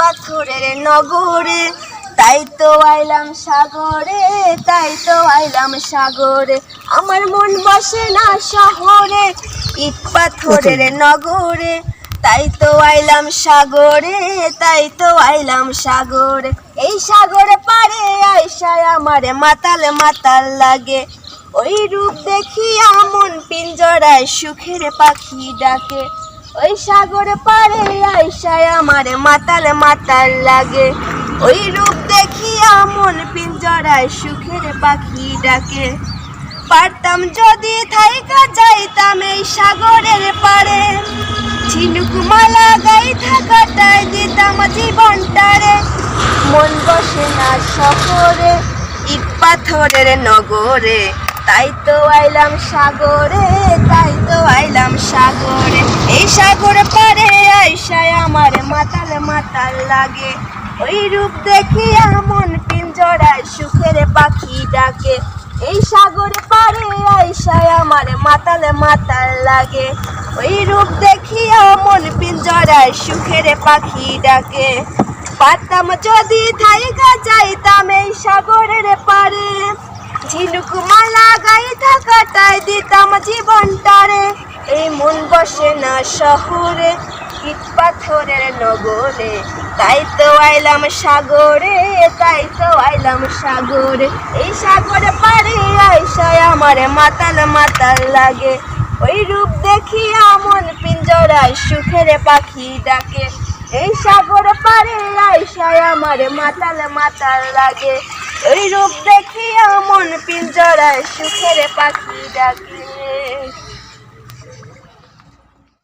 পাথরের নগরে, তাই তো আইলাম সাগরে, তাই তো আইলাম সাগরে। আমার মন বসে না শহরে, ইট পাথরের নগরে, তাই তো আইলাম সাগরে, তাই তো আইলাম সাগরে। এই সাগরে পারে আইসায় আমারে মাতাল মাতাল লাগে, ওই রূপ দেখিয়া মন পিঞ্জরায় সুখের পাখি ডাকে। ওই সাগরে পারে আইসায় আমারে মাতাল মাতাল লাগে, ওই রূপ দেখিয়া মন পিঞ্জরায় সুখের পাখি ডাকে। পারতাম যদি থাইকা যাইতাম এই সাগরের পারে, ঝিনুক মালা গাইথা কাটায় দিতাম জীবনটারে। মন বসে না শহরে, ইট পাথরের নগরে, তাই তো আইলাম সাগরে, তাই তো আইলাম সাগরে। এই সাগরে পারে আইসায় আমারে মাতাল মাতাল লাগে, ওই রূপ দেখিয়া মন পিঞ্জরায় সুখের পাখি ডাকে। এই সাগরে পারে আইসায় আমারে মাতাল মাতাল লাগে, ওই রূপ দেখিয়া মন পিঞ্জরায় সুখের পাখি ডাকে। পারতাম যদি থাইকা যাইতাম এই সাগরের পারে, ঝিনুক মালা গাইথা কাটায় দিতাম জীবনটারে। এই মন বসে না শহরে, ইট পাথরের নগরে, তাই তো আইলাম সাগরে, তাই তো আইলাম সাগরে। এই সাগরে পারে আইসায় আমারে মাতাল মাতাল লাগে, ওই রূপ দেখিয়া মন পিঞ্জরায় সুখের পাখি ডাকে। এই সাগরে পারে আইসায় আমারে মাতাল মাতাল লাগে, ওই রূপ দেখিয়া মন পিঞ্জরায় সুখের পাখি ডাকে।